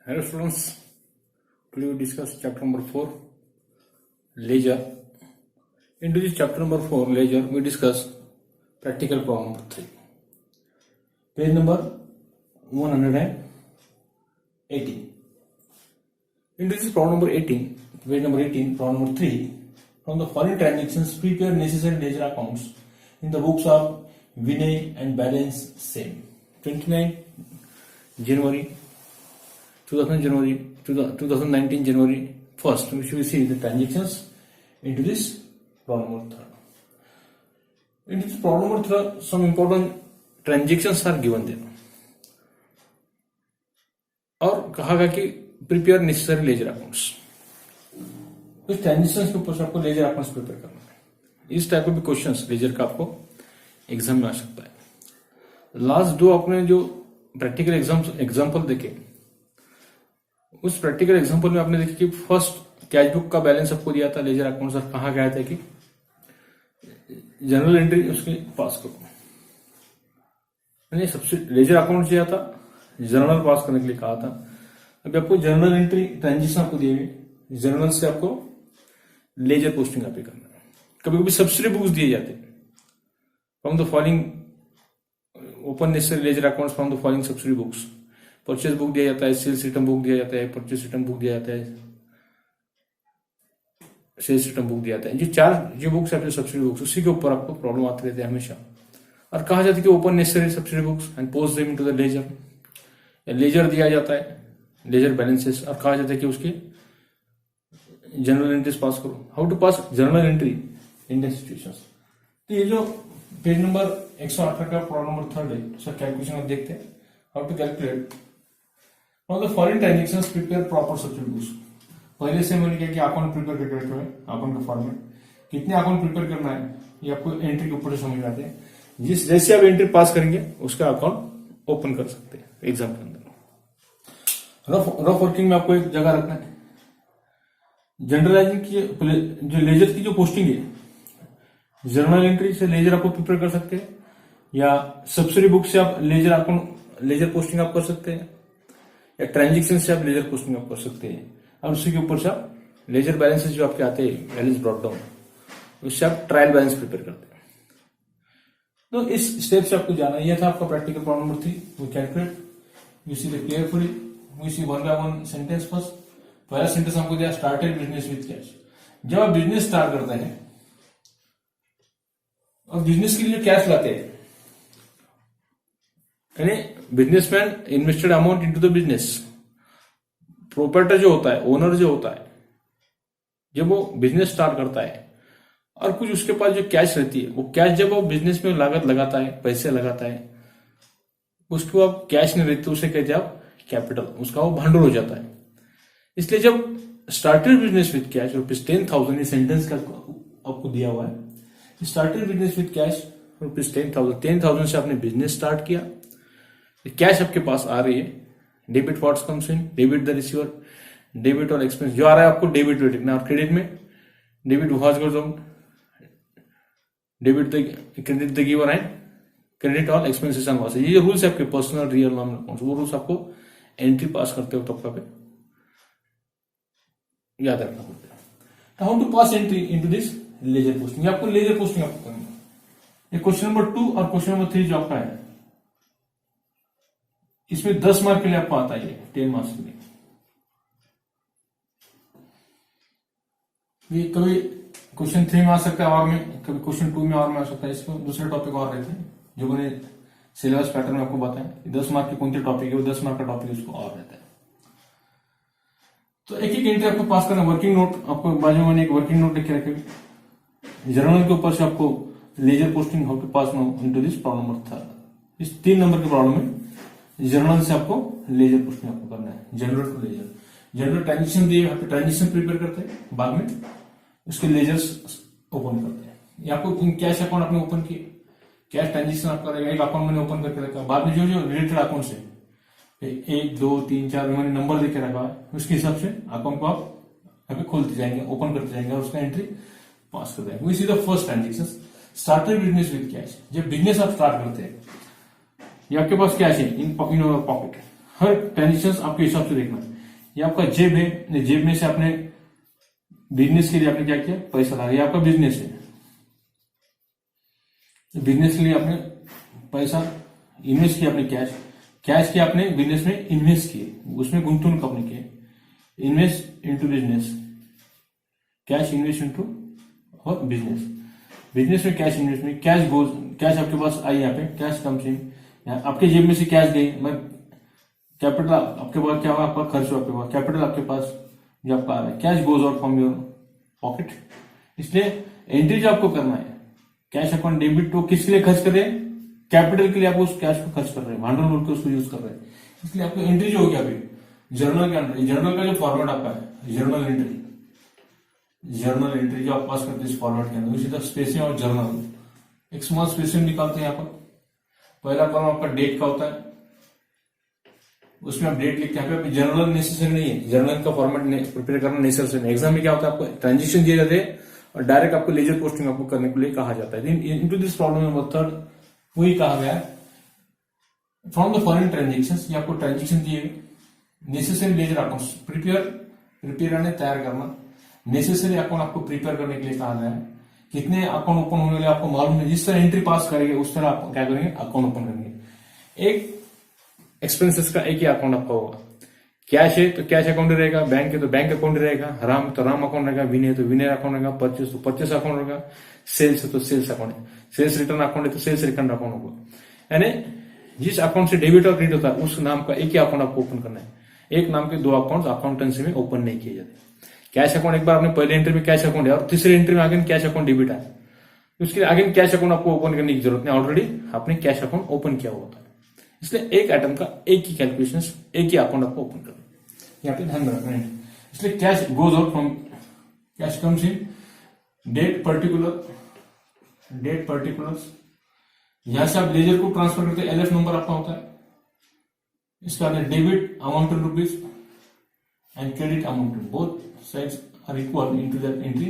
Hello students, today we discuss chapter number 4, ledger. Into this chapter number 4, ledger, we discuss practical problem number 3. Page number 118. Into this problem number 18, page number 18, problem number 3, from the following transactions, prepare necessary ledger accounts in the books of Vinay and balance same. 29 January 2019 January 1st, we should see the transactions into this problem number 3. Into this problem number 3, some important transactions are given there. और कहा गया कि prepare necessary ledger accounts. इस transactions के ऊपर से आपको ledger accounts prepare करना है. इस टाइप के भी क्वेश्चंस लेजर का आपको एग्जाम में आ सकता है. लास्ट दो आपने जो प्रैक्टिकल एग्जाम्पल देखे, उस प्रैक्टिकल एग्जांपल में आपने देखा कि फर्स्ट कैश बुक का बैलेंस आपको दिया था लेजर अकाउंट से, कहा गया था कि जनरल एंट्री उसके पास करो. मैंने सबसे लेजर अकाउंट दिया था, जर्नल पास करने के लिए कहा था. अभी आपको जर्नल एंट्री ट्रांजेक्शन आपको दिए हुए, जर्नल से आपको लेजर पोस्टिंग आप करना है. कभी कभी सब्सिडी बुक्स दिए जाते हैं from the following open necessary ledger account from the following subsidy books. Purchase book दिया जाता है, सेल्स रिटर्न बुक दिया जाता है, परचेज रिटर्न बुक दिया जाता है, सेल्स रिटर्न बुक दिया जाता है. जो बुक्स है सब्सिडी बुक्स, उसी के ऊपर आपको प्रॉब्लम आते रहते हैं हमेशा. और कहा जाता है कि open necessary subsidy books and post them into the ledger. Ledger दिया जाता है, लेजर बैलेंसेस, और कहा जाता है कि उसकी जनरल एंट्रीज पास करो. How to pass general entry in the situations. तो ये जो पेज नंबर 118 का प्रॉब्लम नंबर 3 है, उसका कैलकुलेशन आप देखते हैं. How to calculate Now the foreign transactions prepare proper subsidy books. पहले से मैंने क्या कि अकाउंट प्रिपेयर करके रखे हुए, अकाउंट का फॉर्मेट कितने अकाउंट प्रिपेयर करना है ये आपको एंट्री के ऊपर से समझ आते हैं. जैसे आप एंट्री पास करेंगे उसका अकाउंट ओपन कर सकते हैं एग्जाम के अंदर. रफ वर्किंग में आपको एक जगह रखना है. जनरलाइजिंग की जो लेजर की जो पोस्टिंग है, जर्नल एंट्री से लेजर आपको प्रिपेयर कर सकते हैं, या सब्सिडी बुक से आप लेजर अकाउंट लेजर पोस्टिंग आप कर सकते हैं, या ट्रांजेक्शन से आप लेजर पोस्टिंग आप कर सकते हैं. और उसी के ऊपर से आप लेजर बैलेंसेस जो आपके आते हैं, बैलेंस ब्रॉट डाउन, उससे आप ट्रायल बैलेंस प्रिपेयर करते हैं. तो इस स्टेप से आपको जाना. यह था आपका practical problem number 3. We calculate, you see the carefully, we see one by one sentence. First पहला सेंटेंस हमको दिया, स्टार्टेड बिजनेस विद कैश. जब आप बिजनेस स्टार्ट करते हैं और बिजनेस के लिए कैश लाते हैं, यानी businessman invested amount into the business. Proprietor जो होता है, ओनर जो होता है, जब वो बिजनेस स्टार्ट करता है और कुछ उसके पास जो कैश रहती है, वो कैश जब वो बिजनेस में लागत लगाता है, पैसे लगाता है, उसको अब कैश नहीं रहती, उसे कहते हैं आप कैपिटल, उसका वो भंडोल हो जाता है. इसलिए जब started business with cash rupees 10,000, इस सेंटेंस का आपको दिया हुआ है, started business with cash rupees 10,000 से आपने बिजनेस स्टार्ट किया. कैश आपके पास आ रही है. Debit what's comes in, debit the receiver, debit और एक्सपेंस जो आ रहा है आपको डेबिट में लिखना. और क्रेडिट में debit what's goes on, debit the credit the giver and credit all expenses and losses. ये रूल्स है आपके पर्सनल रियल नॉमिनल अकाउंट्स. वो रूल्स आपको एंट्री पास करते हो तब पे याद रखना पड़ता है. How to pass entry into this ledger posting. आपको लेजर पोस्टिंग आपको करनी है. ये क्वेश्चन नंबर 2 और क्वेश्चन नंबर 3 जो आपका है, इसमें 10 मार्क के लिए आपको आता है, 10 मार्क्स के लिए. कभी क्वेश्चन 3 में आ सकता है और में, कभी क्वेश्चन 2 में और में आ सकता है. इसको दूसरे टॉपिक और रहते हैं जो मैंने सिलेबस पैटर्न में आपको बताया. 10 मार्क के कौन से टॉपिक है, वो 10 मार्क का टॉपिक उसको और रहता है. तो एक एक एंट्री आपको पास करना. वर्किंग नोट आपको बाजू में एक वर्किंग नोट लिख के रखे. जर्नल के ऊपर से आपको ledger posting how to pass now into this problem number 3. इस 3 नंबर के प्रॉब्लम में जर्नल से आपको लेजर पोस्टिंग आपको करना है. General to ledger, general transaction दिए, यहाँ पे ट्रांजेक्शन प्रिपेयर करते हैं, बाद में उसके लेजर्स ओपन करते हैं. ये आपको कैश अकाउंट आपने ओपन किए, कैश ट्रांजेक्शन आपका रहेगा, एक अकाउंट मैंने ओपन करके रखा. बाद में जो जो रिलेटेड अकाउंट है 1 2 3 4 मैंने नंबर देके रखा है, उसके हिसाब से अकाउंट को आप यहाँ पे खोलते जाएंगे, ओपन करते जाएंगे और उसका एंट्री पास कर देंगे. We see the first transaction, started business with cash. जब बिजनेस आप स्टार्ट करते हैं, ये आपके पास कैश है इन पॉकेट. हर ट्रांजेक्शन आपके हिसाब से देखना है. ये आपका जेब है, जेब में से आपने बिजनेस के लिए आपने क्या किया, पैसा लगा, ये आपका बिजनेस है, बिजनेस के लिए आपने पैसा इन्वेस्ट किया, आपने कैश की आपने बिजनेस में इन्वेस्ट किए, उसमें गुंतवणूक आपने किए, invest into business, cash invest into और बिजनेस, बिजनेस में कैश इन्वेस्ट में कैश गोज, कैश आपके पास आई, यहाँ पे कैश कम्स इन, आपके जेब में से कैश गई, कैपिटल आपके पास क्या हुआ, आपका खर्च हुआ, आपके पास कैपिटल आपके पास जो आपका आ रहा है, cash goes out from your pocket. इसलिए एंट्री जो आपको करना है, कैश अकाउंट डेबिट, तो किसके लिए खर्च कर रहे हैं, कैपिटल के लिए आप उस कैश को खर्च कर रहे हैं, भांडवल बोल के उसको यूज कर रहे हैं। इसलिए आपको एंट्री जो होगी अभी जर्नल के अंदर, जर्नल का जो फॉर्मेट आपका है जर्नल एंट्री, जर्नल एंट्री जो आप पास करते हैं इस फॉर्मेट के अंदर, उसी तरह स्पेसिंग और जर्नल, एक स्मॉल स्पेसिंग निकालते हैं यहाँ पर। पहला कॉलम आपका डेट का होता है, उसमें आप डेट लिखते हैं, यहाँ पे जर्नल नेसेसरी नहीं है, जर्नल का फॉर्मेट प्रिपेयर करना नेसेसरी नहीं। एग्जाम में क्या होता है, आपको ट्रांजेक्शन दिए जाते हैं और डायरेक्ट आपको लेजर पोस्टिंग आपको करने के लिए कहा जाता है। Into this problem number third वही कहा गया, फ्रॉम द फॉरेन ट्रांजेक्शन, ये आपको ट्रांजेक्शन दिए, नेसेसरी लेजर अकाउंट प्रिपेयर यानी तैयार करना, नेसेसरी अकाउंट आपको प्रिपेयर करने के लिए कहा गया है। कितने अकाउंट ओपन होने वाले आपको मालूम है, जिस तरह एंट्री पास करेंगे उस तरह आप क्या करेंगे, अकाउंट ओपन करेंगे। एक एक्सपेंसेस का एक ही अकाउंट आपका होगा, कैश है तो कैश अकाउंट रहेगा, बैंक है तो बैंक अकाउंट रहेगा, राम तो राम अकाउंट रहेगा, विनय तो विनय अकाउंट रहेगा, परचेस तो परचेस अकाउंट रहेगा, सेल्स है तो सेल्स अकाउंट है, सेल्स रिटर्न अकाउंट है तो सेल्स रिटर्न अकाउंट होगा। यानी जिस अकाउंट से डेबिट और क्रेडिट होता है उस नाम का एक ही अकाउंट आपको ओपन करना है, एक नाम के दो अकाउंट अकाउंटेंसी में ओपन नहीं किए जाते। कैश अकाउंट एक बार आपने पहले एंट्री में कैश अकाउंट है और तीसरे एंट्री में आगे कैश अकाउंट डेबिट है, उसके लिए आगे कैश अकाउंट आपको ओपन करने की जरूरत नहीं, ऑलरेडी आपने कैश अकाउंट ओपन किया हुआ होता है। इसलिए एक आइटम का एक ही कैलकुलेशन, एक ही अकाउंट आपको ओपन करना है, यहाँ पे ध्यान रखना है। इसलिए cash goes out from, cash comes in, date particulars, यहां से आप लेजर को ट्रांसफर करते हैं, एलएफ नंबर आपका होता है, इसका अंदर debit amount in rupees and credit amount, both sides are equal into that entry,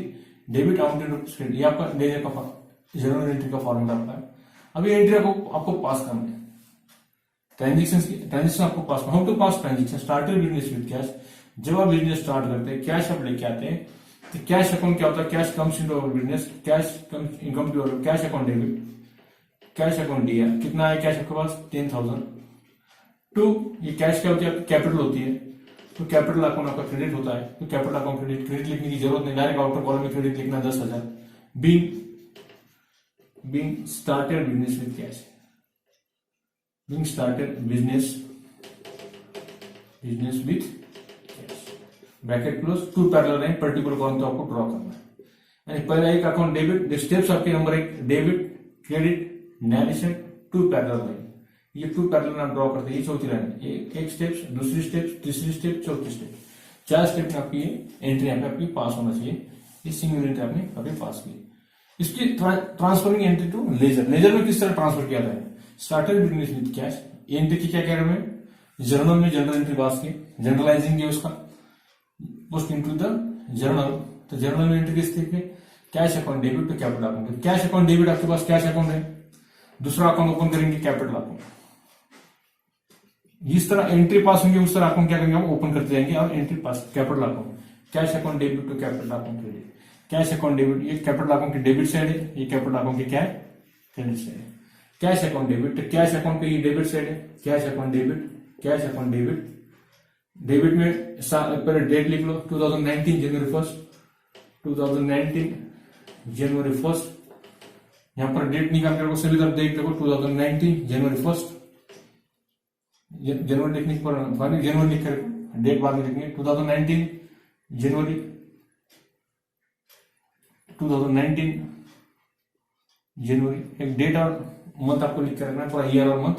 debit amount in rupees credit, ये आपका लेजर का जर्नल एंट्री का फॉर्मेट आपका है। अभी एंट्री आपको पास करना है, ट्रांजेक्शन आपको pass, how to pass transaction, started business with cash, जब आप बिजनेस स्टार्ट करते हैं कैश आप लेके आते हैं, तो कैश अकाउंट क्या होता है, cash comes into our business, cash comes income to our, cash account debit, cash account दिया, कितना है कैश आपके पास 10,000, टू ये कैश क्या होती है, कैपिटल होती है, तो कैपिटल अकाउंट आपका क्रेडिट होता है, तो कैपिटल अकाउंट क्रेडिट लिखने की जरूरत नहीं, डायरेक्ट आउटर कॉलम में क्रेडिट लिखना 10,000, being started business with cash, being started business with cash, bracket close, to parallel line particular column तो आपको ड्रॉ करना है। यानी पहला एक अकाउंट डेबिट, स्टेप्स आपके नंबर एक debit credit narration, to parallel line, ये टू पैरेलल आप ड्रॉ करते हैं, ये चौथी लाइन, एक स्टेप्स, दूसरी स्टेप, तीसरी स्टेप, चौथी स्टेप, 4 स्टेप में आपकी एंट्री यहाँ पे आपकी पास होना चाहिए, ये सिंगल एंट्री आपने अभी पास की। इसकी transferring entry to ledger, ledger में किस तरह ट्रांसफर किया जाए, started business with cash, entry की क्या कह रहे हैं, जर्नल में जनरल एंट्री पास की, जनरलाइजिंग है उसका, पोस्ट इनटू द जर्नल, तो जर्नल में एंट्री किस तरीके, cash account debit to capital account, cash account debit आपके पास कैश अकाउंट है, दूसरा अकाउंट ओपन करेंगे कैपिटल अकाउंट, जिस तरह एंट्री पास होंगे उस तरह अकाउंट क्या करेंगे हम ओपन करते जाएंगे, और entry pass capital account, cash account debit to capital account credit, cash account debit, ये कैपिटल अकाउंट की डेबिट साइड है, ये कैपिटल अकाउंट की क्या है, क्रेडिट साइड है। कैश अकाउंट डेबिट, तो कैश अकाउंट की डेबिट साइड है, cash account debit, cash account debit, debit में पहले डेट लिख लो 2019 जनवरी 1, 2019 जनवरी 1, यहां पर डेट निकाल कर सभी तरफ देख देखो 2019 जनवरी 1, जनवरी लिखने पर जनवरी लिख कर डेट बाद में लिखेंगे, 2019 जनवरी 2019 जनवरी, एक डेट और मंथ आपको लिख कर रखना है, पूरा ईयर और मंथ,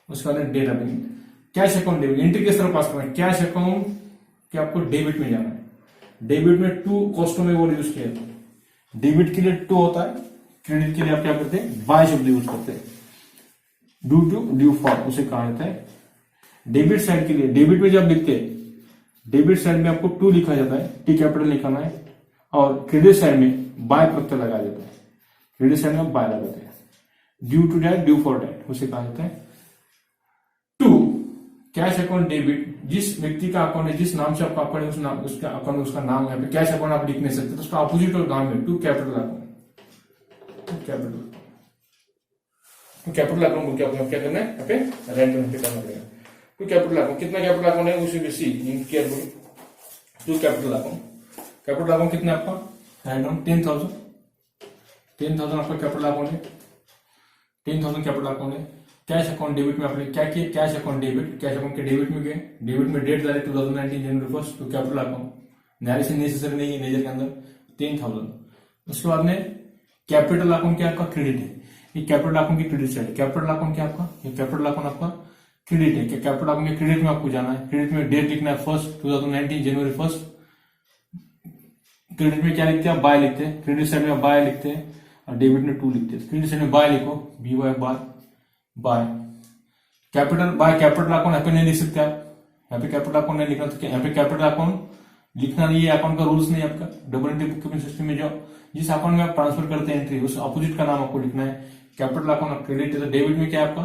उसके बाद डेट आप देंगे। कैश अकाउंट डेबिट, एंट्री किस तरह पास करना है, कैश अकाउंट के आपको डेबिट में जाना है, डेबिट में टू कॉस्टों में वो यूज किया जाता है, डेबिट के लिए टू होता है, क्रेडिट के लिए आप क्या करते हैं बाय शब्द यूज करते हैं, ड्यू टू ड्यू फॉर उसे कहा जाता है। डेबिट साइड के लिए, डेबिट में जब लिखते हैं डेबिट साइड में आपको टू लिखा जाता है, टी कैपिटल लिखाना है, और क्रेडिट साइड में बाय प्रत्यय लगाया जाता है, क्रेडिट साइड में बाय लगाते हैं, due to that due for that उसे कहा जाता है। टू कैश अकाउंट डेबिट, जिस व्यक्ति का अकाउंट है, जिस नाम से आपका अकाउंट है, उस नाम, उसका अकाउंट, उसका नाम है, कैश अकाउंट आप लिख नहीं सकते, तो उसका अपोजिट और नाम है to capital account. To capital account को क्या करना है, यहाँ पे राइट पे करना पड़ेगा। टू कैपिटल अकाउंट, कितना कैपिटल अकाउंट है उसी see carefully. To capital account, capital account कितना आपका, राइट डाउन 10,000, 10,000 आपका कैपिटल अकाउंट है, 10,000 कैपिटल अकाउंट है। कैश अकाउंट डेबिट में आपने क्या किया, cash account debit, cash account के डेबिट में गए, डेबिट में डेट डाले 2019 जनवरी 1 to capital account, narration necessary नहीं है नेचर के अंदर 10,000। उसके बाद में कैपिटल अकाउंट क्या आपका क्रेडिट है, ये कैपिटल अकाउंट की क्रेडिट साइड, कैपिटल अकाउंट क्या आपका, ये कैपिटल अकाउंट आपका क्रेडिट है। क्या कैपिटल अकाउंट के क्रेडिट में आपको जाना है, क्रेडिट में डेट लिखना है 1 2019 जनवरी 1। क्रेडिट में क्या लिखते हैं, बाय लिखते हैं, क्रेडिट साइड में बाय लिखते हैं और डेबिट में 2 लिखते हैं। क्रेडिट साइड में बाय लिखो, BY by. Capital by capital account यहाँ पे नहीं लिख सकते आप, यहाँ पे कैपिटल अकाउंट नहीं लिखना, तो यहाँ पे कैपिटल अकाउंट लिखना नहीं है, अकाउंट का रूल्स नहीं है आपका। Double entry book keeping system में जो जिस अकाउंट में आप ट्रांसफर करते हैं एंट्री, उस अपोजिट का नाम आपको लिखना है। कैपिटल अकाउंट क्रेडिट है, तो डेबिट में क्या है आपका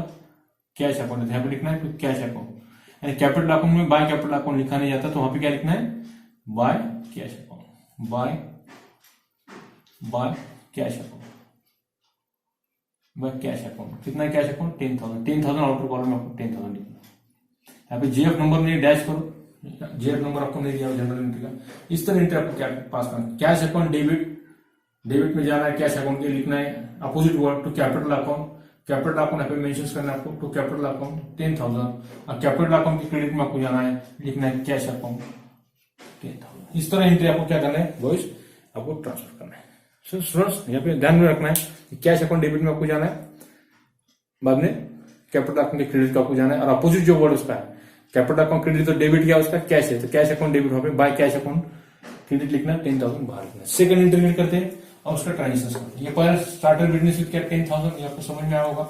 कैश अकाउंट है, यहाँ पे लिखना है कैश अकाउंट। यानी कैपिटल अकाउंट में बाय कैपिटल अकाउंट लिखा नहीं जाता, तो वहां पे क्या लिखना है, by cash account, bye cash account, bye cash account. कितना है कैश अकाउंट, 10,000, 10,000 आउटर कॉलम में आपको 10,000 लिखना है। यहाँ पे जीएफ नंबर नहीं, डैश करो, जीएफ नंबर आपको नहीं दिया जनरल एंट्री का। इस तरह एंट्री आपको क्या पास करना, कैश अकाउंट डेबिट, डेबिट में जाना है, कैश अकाउंट के लिखना है opposite word to capital account, capital account यहाँ पे मेंशन करना है आपको टू कैपिटल अकाउंट 10,000, और कैपिटल अकाउंट के क्रेडिट में आपको जाना है, लिखना है कैश अकाउंट 10,000। इस तरह एंट्री आपको क्या करना है बॉयज, आपको ट्रांसफर करना है। सो स्टूडेंट्स यहाँ पे ध्यान में रखना है कि कैश अकाउंट डेबिट में आपको जाना है, बाद में कैपिटल अकाउंट के क्रेडिट का आपको जाना है, और अपोजिट जो वर्ड उसका है, कैपिटल अकाउंट क्रेडिट तो डेबिट क्या उसका कैश है, तो कैश अकाउंट डेबिट हो बाय कैश अकाउंट क्रेडिट लिखना, 10,000 बाहर लिखना। सेकंड एंट्री करते हैं और उसका ट्रांजेक्शन करते हैं। ये पहले स्टार्टर बिजनेस विद क्या 10,000, ये आपको समझ में आया होगा।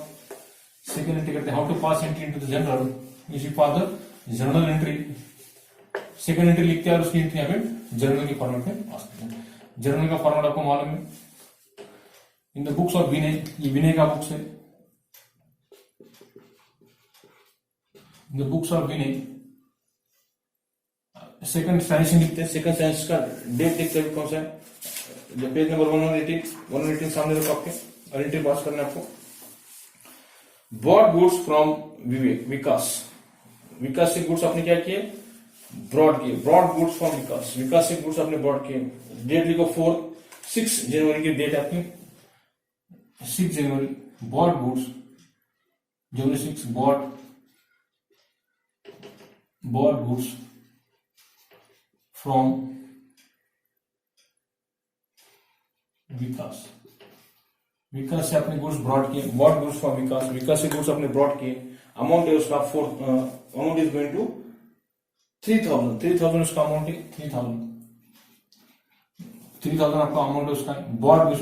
सेकंड एंट्री करते हैं, how to pass entry into the journal, इसी फादर जनरल एंट्री। सेकंड एंट्री लिखते हैं और उसकी एंट्री यहाँ पे जनरल के फॉर्मेट में पास करते हैं। जनरल का फॉर्मेट आपको मालूम है, इन द बुक्स ऑफ विनय, ये विनय का बुक्स है, in the books of Vinay. Second science लिखते हैं, सेकंड साइंस का डेट देखते हैं कौन सा है, जब पेज नंबर 118 सामने रखो आपके, और एंट्री पास करना है आपको। Bot goods from Vikas, Vikas से गुड्स आपने क्या किए, ब्रॉड किए, broad goods from Vikas, Vikas से गुड्स आपने ब्रॉड किए। डेट लिखो 6 जनवरी की डेट आपकी, 6 जनवरी। Bought goods January 6, bought goods from Vikas, Vikas से आपने गुड्स ब्रॉड किए, bought goods from Vikas, Vikas से गुड्स आपने ब्रॉड किए। अमाउंट है उसका अमाउंट इज गोइंग टू 3,000, 3,000 उसका अमाउंट है, 3,000 आपका अमाउंट है उसका।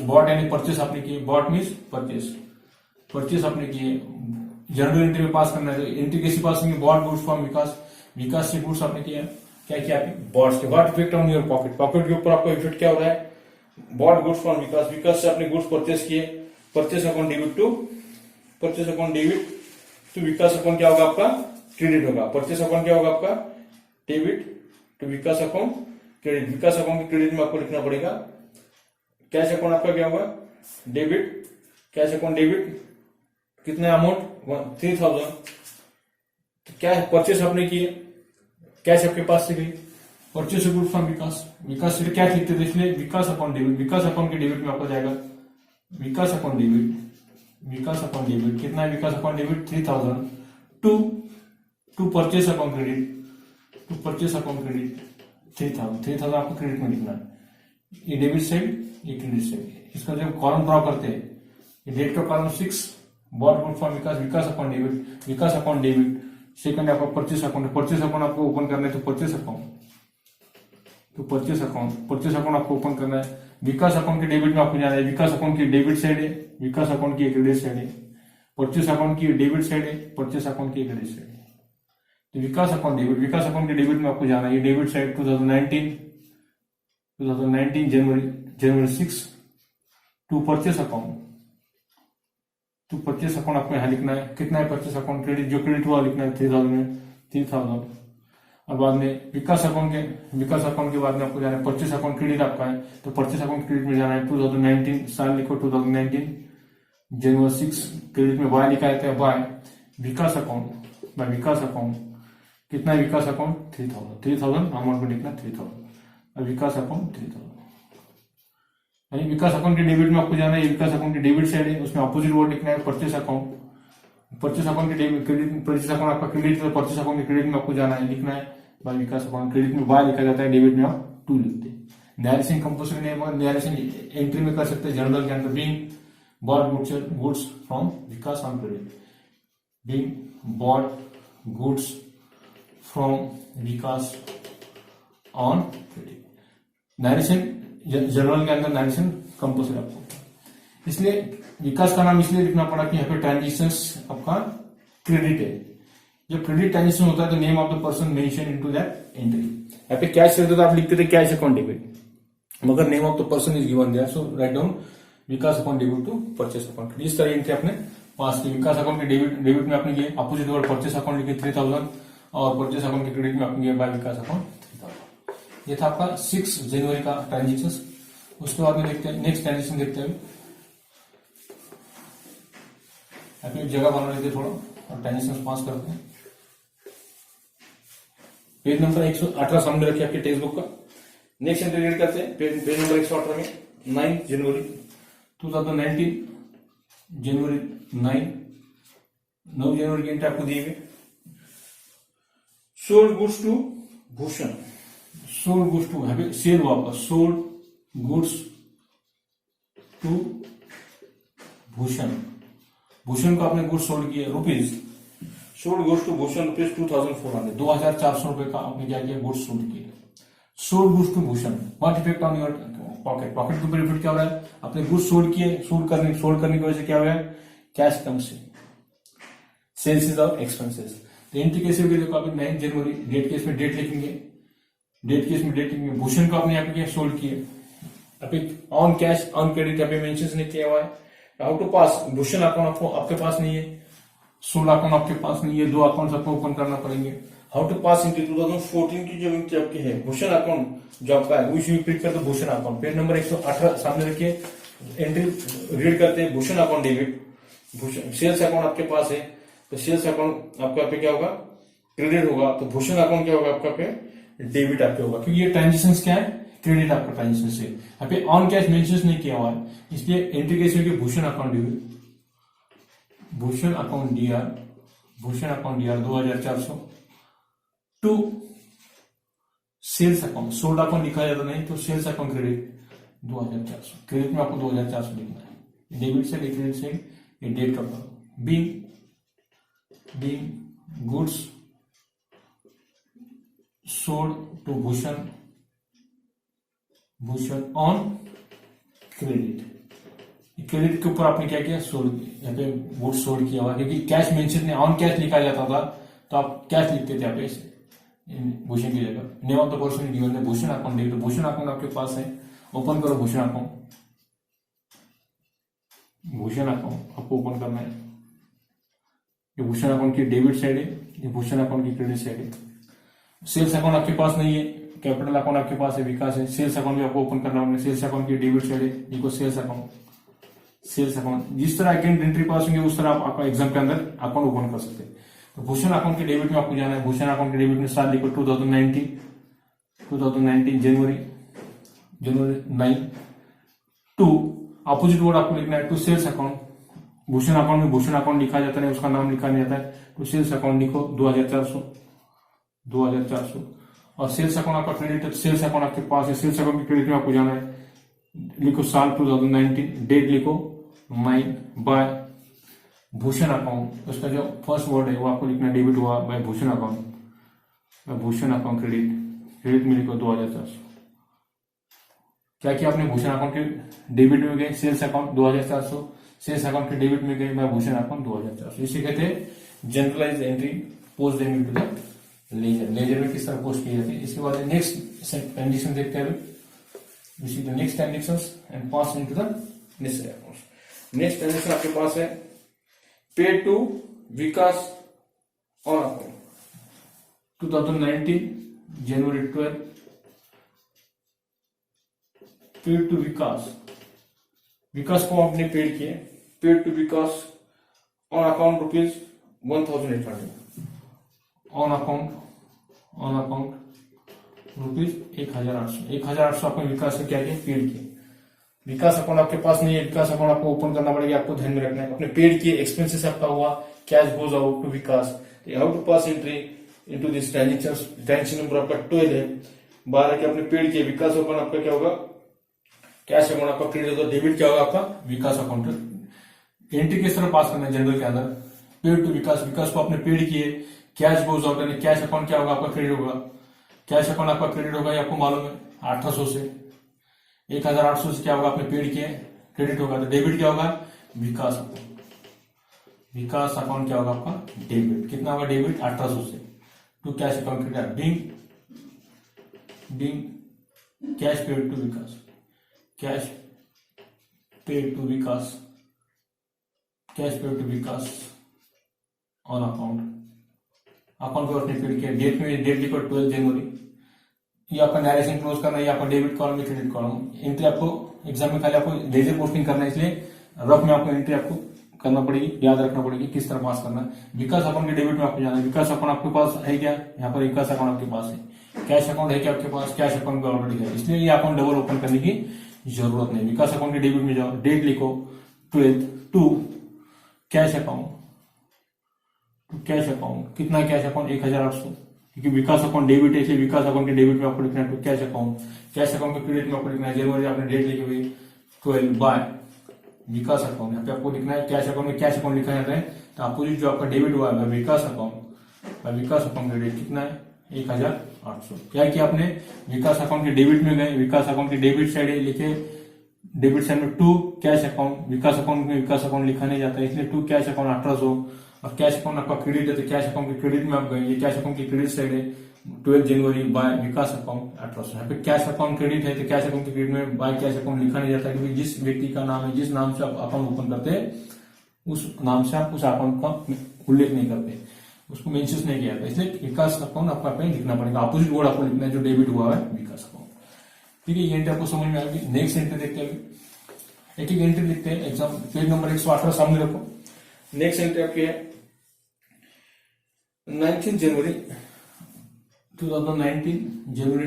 बॉट यानी परचेस आपने किए, बॉट मीन्स परचेस आपने किए। जनरल एंट्री में पास करना है, एंट्री कैसी पास करेंगे, bought goods from Vikas, Vikas से गुड्स आपने किया, क्या किया आपने बॉट्स के। What effect on your pocket, pocket के ऊपर आपका इफेक्ट क्या हो रहा है, bought goods from Vikas, Vikas से आपने गुड्स परचेस किए, purchase account debit to Vikas account क्या होगा आपका क्रेडिट होगा, परचेस अकाउंट क्या होगा आपका debit to Vikas account credit, Vikas account के क्रेडिट में आपको लिखना पड़ेगा। कैश अकाउंट आपका क्या होगा डेबिट, कैश अकाउंट डेबिट कितना अमाउंट 3,000, तो क्या परचेस आपने किए, कैश आपके पास से गई, purchase goods from Vikas, Vikas से क्या लिखते थे इसलिए Vikas account debit, Vikas account के डेबिट में आपको जाएगा विकास अकाउंट डेबिट कितना है, Vikas account debit 3,000 to purchase account credit 3,000 आपको क्रेडिट में लिखना है। ये डेबिट साइड, ये क्रेडिट साइड। इसका जब कॉलम ड्रॉ करते हैं, ये डेट का column 6, bought good from Vikas account debit. Second आपका परचेस अकाउंट आपको ओपन करना है, तो परचेस अकाउंट आपको ओपन करना है। विकास अकाउंट के डेबिट में आपको जाना है, विकास अकाउंट की डेबिट साइड है, विकास अकाउंट की क्रेडिट साइड है, परचेस अकाउंट की डेबिट साइड है, परचेस अकाउंट की क्रेडिट साइड है। तो विकास अकाउंट के डेबिट में आपको जाना है, ये डेबिट साइड 2019 जनवरी 6 टू परचेस अकाउंट आपको यहां लिखना है। कितना है परचेस अकाउंट क्रेडिट, जो क्रेडिट हुआ लिखना है 3,000 में, 3000। और बाद में विकास अकाउंट के बाद में आपको जाना है परचेस अकाउंट क्रेडिट आपका है, तो परचेस अकाउंट क्रेडिट में जाना है 2019, साल लिखो 2019, जनवरी 6, क्रेडिट में बाय लिखा है बाय विकास अकाउंट कितना है, विकास अकाउंट 3000 अमाउंट में लिखना 3000, और विकास अकाउंट 3000। यानी विकास अकाउंट के डेबिट में आपको जाना है, विकास अकाउंट की डेबिट साइड है, उसमें अपोजिट वर्ड लिखना है परचेस अकाउंट के डेबिट, क्रेडिट परचेस अकाउंट आपका क्रेडिट है, परचेस अकाउंट के क्रेडिट में आपको जाना है, लिखना है बाय विकास अकाउंट, क्रेडिट में बाय लिखा जाता है, डेबिट में आप 2 लिखते हैं। नैरेशन कंपल्सरी नेम और नैरेशन एंट्री में कर सकते हैं जनरल के अंदर, being bot goods from Vikas on credit, being bot goods from Vikas on credit. Narration general के अंदर नैरेशन कंपल्सरी आपको, इसलिए विकास का नाम इसलिए लिखना पड़ा कि यहाँ पे ट्रांजेक्शंस आपका क्रेडिट है। जब क्रेडिट ट्रांजेक्शन होता है तो name of the person mention into that entry. यहाँ पे कैश रहता तो आप लिखते थे कैश अकाउंट डेबिट, मगर name of the person is given there, so write down Vikas account debit to purchase account. इस तरह एंट्री आपने पास की। विकास अकाउंट के डेबिट में आपने किया अपोजिट वर्ड परचेस अकाउंट लिखे 3000, और परचेस अकाउंट के क्रेडिट में आपने किया बाय विकास अकाउंट 3000। ये था आपका 6 जनवरी का ट्रांजेक्शन। उसके बाद में देखते हैं नेक्स्ट ट्रांजेक्शन देखते हैं। अपनी जगह बना लेते थोड़ा और ट्रांजेक्शन पास करते हैं। पेज नंबर 118 सामने रखिए आपके टेक्स्ट बुक का। नेक्स्ट एंट्री रीड करते हैं पेज नंबर 118 में 9 जनवरी 2019, जनवरी 9 जनवरी की एंट्री आपको दिए गए। Sold goods to Bhushan, sold goods to है सेल वापस, sold goods to Bhushan, Bhushan को आपने गुड्स सोल्ड किया rupees, sold goods to Bhushan rupees 2400, 2400 रुपए का आपने क्या किया, गुड्स सोल्ड किया। Sold goods to Bhushan, what effect on your pocket, pocket के ऊपर इफेक्ट क्या हो रहा है, आपने गुड्स सोल्ड किए, सोल्ड करने की वजह से क्या हो रहा है, कैश कम से सेल्स इज और एक्सपेंसेस। तो एंट्री कैसे होगी, देखो आप 9 जनवरी डेट केस में डेट लिखेंगे, भूषण को आपने यहाँ पे सोल्ड किए, अभी ऑन कैश ऑन क्रेडिट अभी मेंशन नहीं किया हुआ है। How to pass, Bhushan account आपके पास नहीं है, सोल्ड अकाउंट आपके पास नहीं है, 2 अकाउंट आपको ओपन करना पड़ेंगे। हाउ टू पास इनटू 2014 की जो एंट्री आपकी है भूषण अकाउंट जो आपका है, उसी क्लिक करते भूषण अकाउंट। पेज नंबर 118 सामने रखिए, एंट्री रीड करते हैं Bhushan account debit, Bhushan sales account आपके पास है, तो सेल्स अकाउंट आपका पे क्या होगा, क्रेडिट होगा, तो भूषण अकाउंट क्या होगा आपका पे डेबिट आपके होगा, क्योंकि ये ट्रांजेक्शन क्या है, क्रेडिट आपका ट्रांजेक्शन से। यहाँ पे ऑन कैश मेंशन नहीं किया हुआ है, इसलिए एंट्री कैसे होगी, Bhushan account debit, Bhushan account DR 2400 to sales account, sold account लिखा जाता नहीं तो सेल्स अकाउंट क्रेडिट 2400, क्रेडिट में आपको 2400 लिखना है, डेबिट से क्रेडिट से ये डेट का being goods sold to Bhushan on credit, credit के ऊपर आपने क्या किया, सोल्ड, यहाँ पे गुड्स सोल्ड किया हुआ, क्योंकि कैश मेंशन नहीं, ऑन कैश लिखा जाता था तो आप कैश लिखते थे यहाँ पे भूषण की जगह। Name of the person given है भूषण अकाउंट डेबिट, तो भूषण अकाउंट आपके पास है, ओपन करो भूषण अकाउंट, भूषण अकाउंट आपको ओपन करना है। ये भूषण अकाउंट की डेबिट साइड है, ये भूषण अकाउंट की क्रेडिट साइड है। सेल्स अकाउंट आपके पास नहीं है, कैपिटल अकाउंट आपके पास है, विकास है, सेल्स अकाउंट भी आपको ओपन करना होगा, सेल्स अकाउंट की डेबिट साइड है, देखो सेल्स अकाउंट जिस तरह अकाउंट एंट्री पास होंगे उस तरह आप आपका एग्जाम के अंदर अकाउंट ओपन कर सकते हैं। तो भूषण अकाउंट के डेबिट में आपको जाना है, भूषण अकाउंट के डेबिट में साल लिखो 2019 जनवरी 9 टू अपोजिट वर्ड आपको लिखना है to sales account, Bhushan account में भूषण अकाउंट लिखा जाता है, उसका नाम लिखा नहीं जाता है, तो सेल्स अकाउंट लिखो 2400 और सेल्स अकाउंट आपका क्रेडिट, सेल्स अकाउंट आपके पास है, सेल्स अकाउंट के क्रेडिट में आपको जाना है, लिखो साल 2019, डेट लिखो 9 बाय भूषण अकाउंट, उसका जो फर्स्ट वर्ड है वो आपको लिखना डेबिट हुआ बाय भूषण अकाउंट क्रेडिट में लिखो 2400। क्या किया आपने, भूषण अकाउंट के डेबिट में गए, सेल्स अकाउंट 2400, सेल्स अकाउंट के डेबिट में गए बाय भूषण अकाउंट 2400। इसे कहते हैं journalise entry post them into the ledger में किस तरह पोस्ट की जाती है। इसके बाद नेक्स्ट ट्रांजेक्शन देखते हैं, see the next transactions and pass into the next account. Next transaction आपके पास है paid to Vikas on account, 2019 जनवरी 12 पेड टू विकास, विकास को आपने पेड किए, paid to Vikas on account ₹1,800, on account ₹1,800 आपने विकास से क्या किया, पेड किए। विकास अकाउंट आपके पास नहीं है, विकास अकाउंट आपको ओपन करना पड़ेगा, आपको ध्यान में रखना है। अपने पेड किए, एक्सपेंसेस आपका हुआ, cash goes out to Vikas, how to pass entry into this transaction number आपका 12 है, 12 के अपने पेड किए। विकास अकाउंट आपका क्या होगा, कैश अकाउंट आपका क्रेडिट होगा, डेबिट क्या होगा आपका विकास अकाउंट। एंट्री किस तरह पास करना है जनरल के अंदर, पेड टू विकास, विकास को आपने पेड किए, कैश गोज आउट यानी कैश अकाउंट क्या होगा आपका क्रेडिट होगा, कैश अकाउंट आपका क्रेडिट होगा, ये आपको मालूम है 1800 से 1800 से क्या होगा आपने पेड किए, क्रेडिट होगा। तो डेबिट क्या होगा, विकास अकाउंट, विकास अकाउंट क्या होगा आपका डेबिट, कितना होगा डेबिट 1800 से to cash account credit, being cash paid to Vikas, cash paid to Vikas, cash paid to Vikas on account, account को आपने पेड किया। डेट में डेट लिखो 12 जनवरी, ये आपका डायरेक्शन क्लोज करना है, ये आपका डेबिट कॉलम या क्रेडिट कॉलम। एंट्री आपको एग्जाम में खाली आपको लेजर पोस्टिंग करना है, इसलिए रफ में आपको एंट्री आपको करना पड़ेगी, याद रखना पड़ेगी किस तरह पास करना है। विकास अकाउंट के डेबिट में आपको जाना है, विकास अकाउंट आपके पास है क्या, यहाँ पर विकास अकाउंट आपके पास है, कैश अकाउंट है क्या आपके पास, कैश अकाउंट ऑलरेडी है, इसलिए ये अकाउंट डबल ओपन करने की जरूरत नहीं। विकास अकाउंट के डेबिट में जाओ, डेट लिखो 12 to cash account, to cash account, कितना कैश अकाउंट 1800, क्योंकि विकास अकाउंट डेबिट है, इसलिए विकास अकाउंट के डेबिट में आपको लिखना है to cash account, cash account के क्रेडिट में आपको लिखना है जनवरी, आपने डेट लिखी हुई 12 बाय विकास अकाउंट, यहाँ पे आपको लिखना है कैश अकाउंट में कैश अकाउंट लिखा जाता है, तो अपोजिट जो आपका डेबिट हुआ है विकास अकाउंट, विकास अकाउंट का डेट कितना है 1800। क्या किया आपने, विकास अकाउंट के डेबिट में गए, विकास अकाउंट के डेबिट साइड लिखे, डेबिट साइड में to cash account, Vikas account में विकास अकाउंट लिखा नहीं जाता है, इसलिए टू कैश अकाउंट 1800, और कैश अकाउंट आपका क्रेडिट है तो कैश अकाउंट के क्रेडिट में आप गए, ये कैश अकाउंट की क्रेडिट साइड है 12 जनवरी बाय विकास अकाउंट 1800। यहाँ पे कैश अकाउंट क्रेडिट है तो कैश अकाउंट के क्रेडिट में बाय कैश अकाउंट लिखा नहीं जाता, क्योंकि जिस व्यक्ति का नाम है, जिस नाम से आप अकाउंट ओपन करते हैं उस नाम से आप उस अकाउंट का उल्लेख नहीं करते, उसको मेंशन नहीं किया जाता, इसलिए विकास अकाउंट आपका पे लिखना पड़ेगा, अपोजिट वर्ड आपको लिखना है जो डेबिट हुआ है विकास अकाउंट। ठीक है, ये एंट्री आपको समझ में आएगी। नेक्स्ट एंट्री देखते हैं, एक एक एंट्री लिखते हैं, एग्जाम पेज नंबर 118 सामने रखो। नेक्स्ट एंट्री आपकी है 19 जनवरी 2019, जनवरी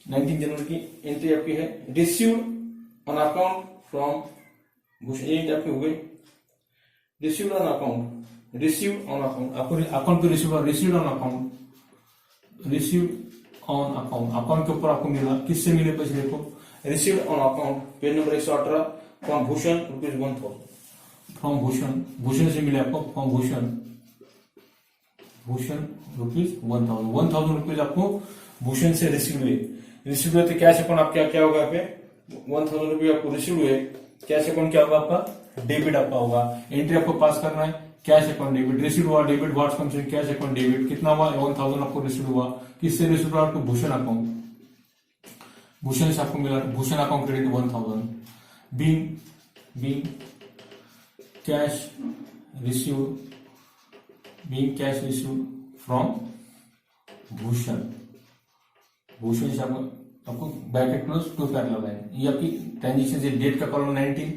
19 जनवरी की एंट्री आपकी है, received on account from Bhushan, ये आपकी हो गई received on account, received on account, आपको अकाउंट पे received on account, received on account, account के ऊपर आपको मिला, किससे मिले पैसे देखो, received on account page number 118 from Bhushan ₹1000, from Bhushan, Bhushan से मिले आपको, फ्रॉम भूषण ₹1000 आपको भूषण से रिसीव हुए, रिसीव हुए तो कैश अकाउंट आपका क्या होगा, यहाँ पे 1000 रुपये आपको रिसीव हुए, कैश अकाउंट क्या होगा आपका डेबिट आपका होगा। एंट्री आपको पास करना है, कैश अकाउंट डेबिट, रिसीव हुआ debit, what's comes in cash account debit, कितना हुआ 1000 आपको रिसीव हुआ, किससे रिसीव हुआ आपको भूषण अकाउंट, भूषण से आपको मिला, Bhushan account credit 1000, being cash receive, being cash receive from Bhushan, Bhushan से आपको bracket close to parallel line, ये आपकी ट्रांजेक्शन से डेट का कॉलम 19,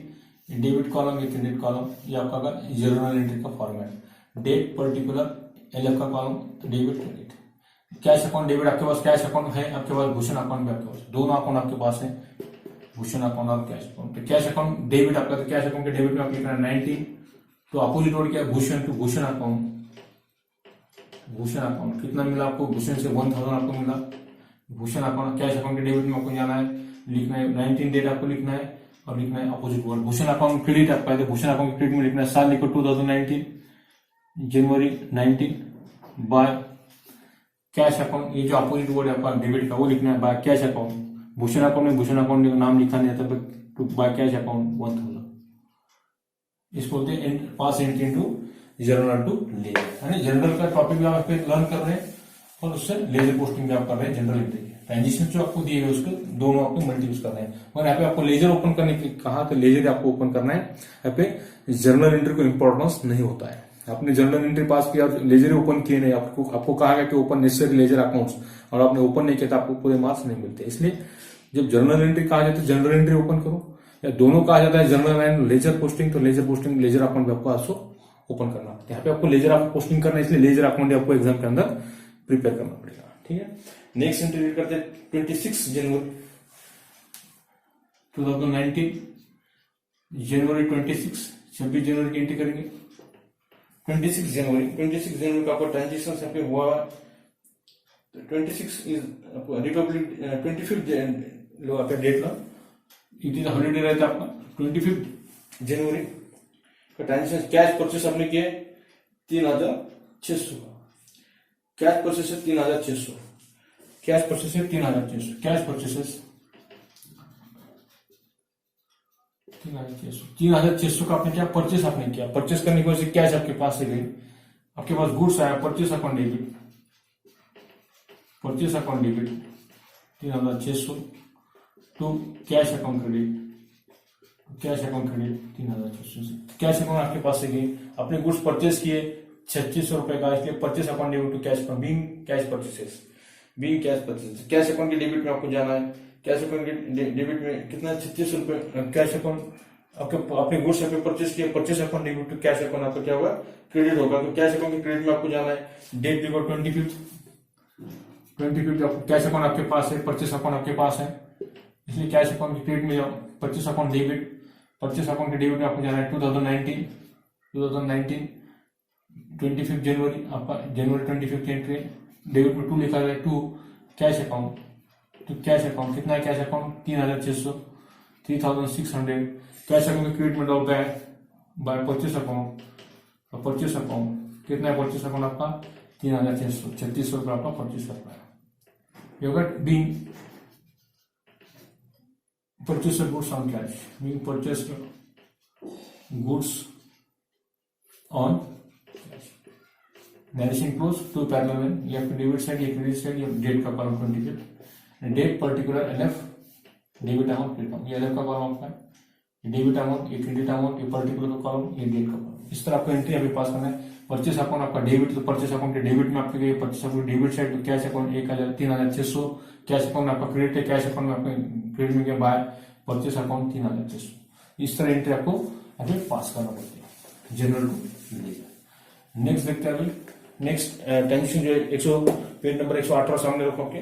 डेबिट कॉलम या क्रेडिट कॉलम, ये आपका जर्नल एंट्री का फॉर्मेट, डेट पर्टिकुलर एलएफ का column debit credit, cash account debit आपके पास कैश अकाउंट है, आपके पास भूषण अकाउंट भी आपके पास, दोनों अकाउंट आपके पास है, भूषण अकाउंट और कैश अकाउंट। तो कैश अकाउंट डेबिट आपका, तो कैश अकाउंट के डेबिट में आप लिखना है 19, तो अपोजिट वर्ड क्या है Bhushan to Bhushan account, Bhushan account कितना मिला आपको, भूषण से 1000 आपको मिला, भूषण अकाउंट कैश अकाउंट के डेबिट में आपको जाना है, लिखना है 19 डेट आपको लिखना है, और लिखना है opposite word Bhushan account credit आपका है, तो भूषण अकाउंट क्रेडिट में लिखना है साल लिखो 2019 जनवरी 19 बाय कैश अकाउंट, ये जो अपोजिट वर्ड है आपका डेबिट का वो लिखना है by cash account, Bhushan account में भूषण अकाउंट का नाम लिखा नहीं जाता, बाय कैश अकाउंट 1000, इसको बोलते हैं pass entry into journal to ledger, यानी जनरल का टॉपिक भी आप लर्न कर रहे हैं और उससे लेजर पोस्टिंग भी आप कर रहे हैं, जनरल एंट्री ट्रांजिशन जो आपको दिए गए उसको दोनों आपको मल्टी यूज करना है। और यहाँ पे आपको लेजर ओपन करने की कहा, तो लेजर आपको ओपन करना है, यहाँ पे जर्नल एंट्री को इंपॉर्टेंस नहीं होता है, आपने जनरल एंट्री पास किया, लेजर ओपन किए नहीं, आपको कहा गया कि ओपन नेसेसरी लेजर अकाउंट्स, और आपने ओपन नहीं किया तो आपको पूरे मार्क्स नहीं मिलते। इसलिए जब जनरल एंट्री कहा जाता है जनरल एंट्री ओपन करो, या दोनों कहा जाता है जनरल एंड लेजर पोस्टिंग, तो लेजर पोस्टिंग लेजर अकाउंट भी आपको आंसू ओपन करना है। यहाँ पे आपको लेजर पोस्टिंग करना है, इसलिए लेजर अकाउंट आपको एग्जाम के अंदर प्रिपेयर करना पड़ेगा। ठीक है, नेक्स्ट एंट्री रीड करते हैं 26 जनवरी 2019, जनवरी 26 जनवरी की एंट्री करेंगे। 26 जनवरी का आपका ट्रांजेक्शन यहाँ पे हुआ। 26 इज रिपब्लिक 25 लो आपका डेट ना, इट इज हॉलीडे रहता है आपका। 25 जनवरी का ट्रांजेक्शन कैश परचेस आपने किए 3600 का, कैश परचेस है 3600, कैश परचेस है 3600, कैश परचेसेस 3600 का आपने क्या परचेस आपने किया। परचेस करने की वजह से कैश आपके पास से गई, आपके पास गुड्स आया, purchase account debit, purchase account debit 3600 to cash account credit, cash account credit 3600 से कैश अकाउंट आपके पास से गई। अपने गुड्स परचेस किए 3600 रुपए का, इसलिए purchase account debit to cash account being cash purchases, being cash purchases. Cash account के डेबिट में आपको जाना है, कैश अकाउंट के डेबिट में कितना 3600 रुपए कैश अकाउंट आपके अपने गुड्स आपने परचेस किया, purchase account debit to cash account आपका क्या होगा क्रेडिट होगा। तो कैश अकाउंट के क्रेडिट में आपको जाना है, डेट देखो 25 कैश अकाउंट आपके पास है, परचेस अकाउंट आपके पास है, इसलिए कैश अकाउंट के क्रेडिट में जाओ, purchase account debit, purchase account के डेबिट में आपको जाना है 2019 25 जनवरी आपका, जनवरी 25 की एंट्री, डेबिट में 2 लिखा है, टू कैश अकाउंट, तो कैश अकाउंट कितना है, कैश अकाउंट 3600 3600, कैश अकाउंट के क्रेडिट में डालता है बाय परचेस अकाउंट, और परचेस अकाउंट कितना है, परचेस अकाउंट आपका 3600 3600 रुपये आपका परचेस करता है। Being purchase of goods on cash, being purchased goods on cash. Narration close to parallel line, you have to debit side, you have credit side, you have date का column 25 and date particular LF debit amount credit amount, ये LF का column आपका है, ये debit amount, ये credit amount, ये particular का column, ये date का column। इस तरह आपको एंट्री अभी पास करना है। परचेस अकाउंट आपका डेबिट, तो परचेस अकाउंट के डेबिट में आपके परचेस अकाउंट डेबिट साइड, तो कैश अकाउंट 3600, कैश अकाउंट आपका क्रेडिट है, कैश अकाउंट में आपके क्रेडिट में क्या बाय परचेस अकाउंट 3600। इस तरह एंट्री आपको अभी पास करना पड़ती है जनरल टू लेजर। नेक्स्ट देखते हैं अभी नेक्स्ट टेंशन जो है पेज नंबर 118 सामने रखो के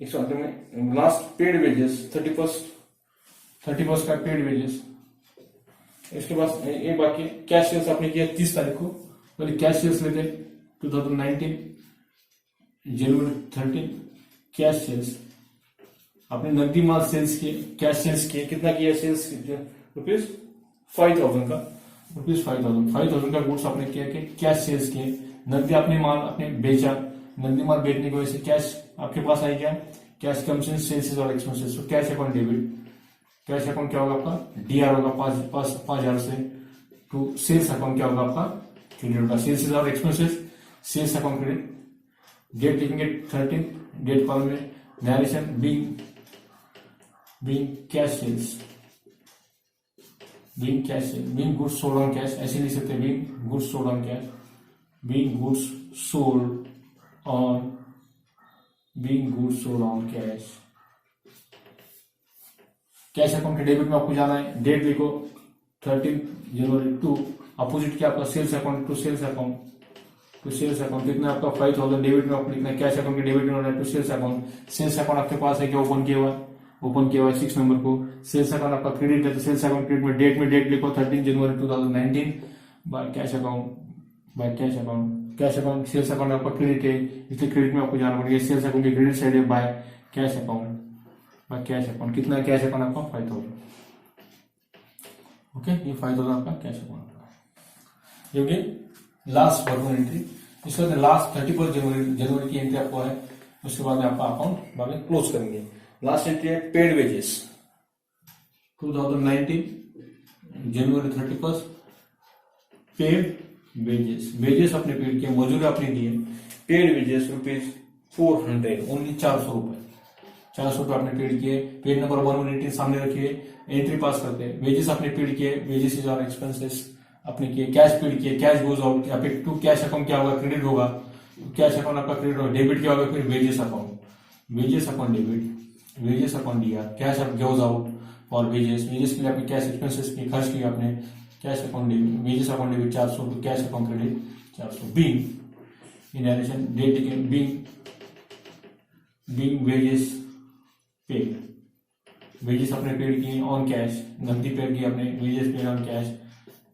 118 में लास्ट पेड वेजेस 31st का पेड वेजेस। इसके बाद एक बाकी कैश सेल्स आपने किया 30 तारीख को, पहले कैश सेल्स लेते 2019 जनवरी 13 कैश सेल्स आपने नकदी माल सेल्स किए, कैश सेल्स किए, कितना किया सेल्स रुपीज 5000 का, रुपीज 5000 का गुड्स आपने किया कि कैश सेल्स किए, नकदी आपने माल आपने बेचा, नकदी माल बेचने की वजह से कैश आपके पास आई गया, कैश कमीशन सेल्स और एक्सपेंसेस, तो cash account debit, cash account क्या होगा आपका डीआर होगा 5000 से, टू सेल्स अकाउंट क्या होगा आपका क्रेडिट होगा, सेल्स और expenses sales account credit. Date लिखेंगे 13 डेट कॉलम में, narration being cash sales, being cash sales, being goods sold on cash, ऐसे लिख सकते हैं being goods sold on cash, being goods sold on, being goods sold on cash. Cash account के debit में आपको जाना है, डेट लिखो 13 जनवरी टू अपोजिट क्या आपका sales account to sales account, to sales account कितना आपका 5000 डेबिट में आपको लिखना है, कैश अकाउंट के डेबिट में होना है to sales account, sales account आपके पास है क्या ओपन किया हुआ 6 नंबर को, सेल्स अकाउंट आपका क्रेडिट है तो सेल्स अकाउंट क्रेडिट में डेट लिखो 13 जनवरी 2019 by cash account, cash account sales account आपका क्रेडिट है इसलिए क्रेडिट में आपको जाना पड़ेगा, सेल्स अकाउंट की क्रेडिट साइड है बाय कैश अकाउंट, कितना है कैश अकाउंट आपका 5000, ओके ये 5000 आपका कैश अकाउंट क्योंकि लास्ट फॉर्मल एंट्री। इसके बाद लास्ट 31 जनवरी की एंट्री आपको है, उसके बाद आपका अकाउंट बाद में क्लोज करेंगे। लास्ट एंट्री है पेड वेजेस 2019 जनवरी 31 पेड वेजेस अपने पेड किए, मजूरी आपने दिए, पेड वेजेस रुपीज 400 ओनली 400 रुपए, 400 रुपए आपने पेड किए। पेड नंबर 118 सामने रखिए, एंट्री पास करते हैं। वेजेस आपने पेड किए, वेजेस इज और एक्सपेंसेस अपने किए, कैश पेड किए, कैश गोज आउट, या फिर टू कैश अकाउंट क्या होगा, क्रेडिट होगा, कैश अकाउंट आपका क्रेडिट होगा, डेबिट क्या होगा, फिर wages account, wages account debit, wages account दिया, cash goes out for wages, wages के लिए आपने कैश एक्सपेंसेस की खर्च किया आपने, cash account debit, wages account debit 400 to cash account credit 400, being in addition date taken, being wages paid, wages आपने paid किए ऑन कैश, नकदी पेड की आपने, wages paid on cash,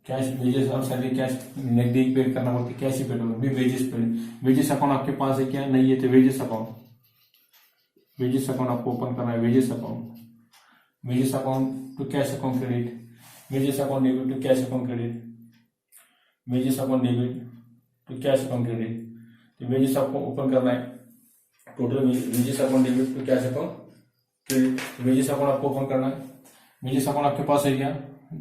cash wages और सैलरी कैश नकदी paid करना पड़ती है, कैश ही पेड होगा, भी वेजेस पेड, वेजेस अकाउंट आपके पास है क्या, नहीं है तो वेजेस अकाउंट, वेजेस अकाउंट आपको ओपन करना है, wages account, wages account to cash account credit, wages account debit to cash account credit, wages account debit to cash account credit, तो वेजेस आपको ओपन करना है, total wages account debit to cash account credit, wages account आपको open करना है, wages account आपके पास है क्या,